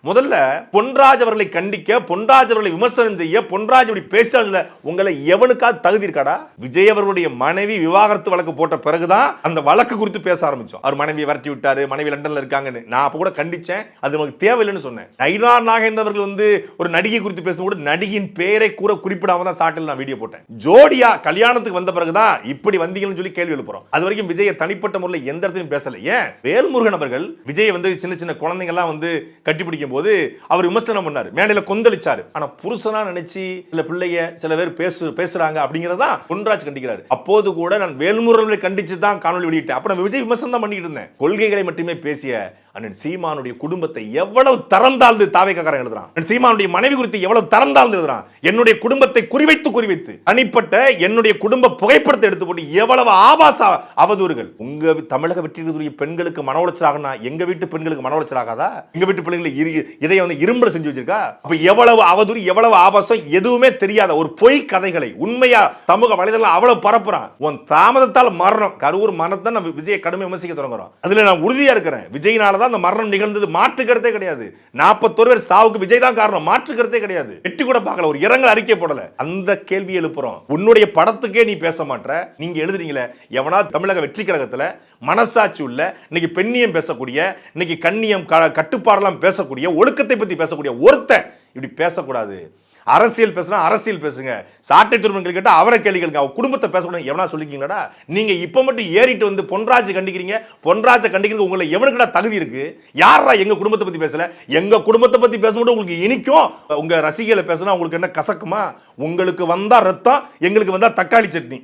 முதல்ல பொன்ராஜ் அவர்களை கண்டிக்க, பொன்ராஜ் அவர்களை விமர்சனம் செய்ய, பொன்ராஜ் இப்படி பேசிட்டாங்க, உங்களை எவனுக்காவது தகுதி இருக்காடா? விஜய் அவர்களுடைய மனைவி விவாகரத்து வழக்கு போட்ட பிறகுதான் அந்த வழக்கு குறித்து பேச ஆரம்பிச்சோம். அவர் மனைவியை விரட்டி விட்டாரு, மனைவி லண்டன்ல இருக்காங்கன்னு. நான் அப்ப கூட கண்டிச்சேன், அது நமக்கு தேவையில்லைன்னு சொன்னேன். நயினார் நாகேந்திரன் அவர்கள் ஒரு நடிகை குறித்து பேசும்போது நடிகையின் பெயரை கூட குறிப்பிடாம தான் சாட்டில் நான் வீடியோ போட்டேன். ஜோடியா கல்யாணத்துக்கு வந்த பிறகுதான் இப்படி வந்தீங்கன்னு சொல்லி கேள்வி எழுப்புறோம். அது வரைக்கும் விஜயை தனிப்பட்ட முறையில் எந்த இடத்தையும் பேசல. ஏன் வேல்முருகன் அவர்கள் விஜய் சின்ன சின்ன குழந்தைங்க எல்லாம் கட்டிப்பிடிக்கும் போது அவர் விமர்சனம் பண்ணாரு, மேடையில கொந்தளிச்சாரு. ஆனா புருஷனா நினைச்சு சில பிள்ளைய சில பேர் பேசுறாங்க அப்படிங்கறதா பொன்ராஜ் கண்டிக்கிறாரு. அப்போது கூட நான் வேல்முருகனை கண்டிச்சு தான் காணொலி வெளியிட்டேன். அப்ப நான் விஜய் விமர்சனம் தான் பண்ணிட்டு இருந்தேன். கொள்கைகளை மட்டுமே பேசிய அண்ணன் சீமானுடைய குடும்பத்தை எவ்வளவு தரம் தாழ்ந்து தாவேக்காரன் எழுதுறான். சீமானுடைய மனைவி குறித்து எவ்வளவு தரம் தாழ்ந்து எழுதுறான். என்னுடைய குடும்பத்தை குறிவைத்து தனிப்பட்ட என்னுடைய குடும்ப புகைப்படத்தை எடுத்து போட்டு எவ்வளவு ஆபாச அவதூறுகள். உங்க தமிழக வெற்றி பெண்களுக்கு மன உளைச்சலாகனா எங்க வீட்டு பெண்களுக்கு மன உளைச்சலாகாதா? எங்க வீட்டு பிள்ளைகளை இதை இரும்புல செஞ்சு வச்சிருக்கா? அப்ப எவ்வளவு அவதூறு, எவ்வளவு ஆபாசம், எதுவுமே தெரியாத ஒரு பொய் கதைகளை உண்மையா சமூக வலைதளம் அவ்வளவு பரப்புறான். உன் தாமதத்தால் மரணம் கரூர் மரணத்தை நம்ம விஜயை கடுமை விமர்சிக்க தொடங்குறோம். அதுல நான் உறுதியா இருக்கிறேன், விஜய்னால தான் அந்த மரணம் நிகழ்ந்தது, மாற்று கருத்தே கிடையாது. 41 பேர் சாவுக்கு விஜய் தான் காரணம், மாற்று கருத்தே கிடையாது. எட்டி கூட பார்க்கல, ஒரு இரங்கல் அறிக்கை போடல. அந்த கேள்வி எழுப்புறோம். உன்னுடைய படத்துக்கே நீ பேச மாட்ட. நீங்க எழுதுறீங்களே, எவனா தமிழக வெற்றி கழகத்துல மனசாட்சி உள்ள, இன்னைக்கு பெண்ணியம் பேசக்கூடிய, இன்னைக்கு கண்ணியம் கட்டுப்பாடெல்லாம் பேசக்கூடிய, ஒழுக்கத்தை பத்தி பேசக்கூடிய ஒருத்தன் இப்படி பேசக்கூடாது. அரசியல் பேசுனா அரசியல் பேசுங்க. சாட்டை துருவங்கள் கேட்டா அவரை கேள்விகளுங்க. அவ குடும்பத்தை பேசக்கூடாது எவனா சொல்லிருக்கீங்களா? நீங்க இப்ப மட்டும் ஏறிட்டு பொன்ராஜ் கண்டிக்கிறீங்க. பொன்ராஜை கண்டிக்கிறது உங்களை எவனுக்குடா தகுதி இருக்கு? யாரா எங்க குடும்பத்தை பத்தி பேசல? எங்க குடும்பத்தை பத்தி பேசும்போது உங்களுக்கு இனிக்கும். உங்க ரசிகர்களை பேசினா உங்களுக்கு என்ன கசக்குமா? உங்களுக்கு வந்தா ரத்தம், எங்களுக்கு வந்தா தக்காளி சட்னி.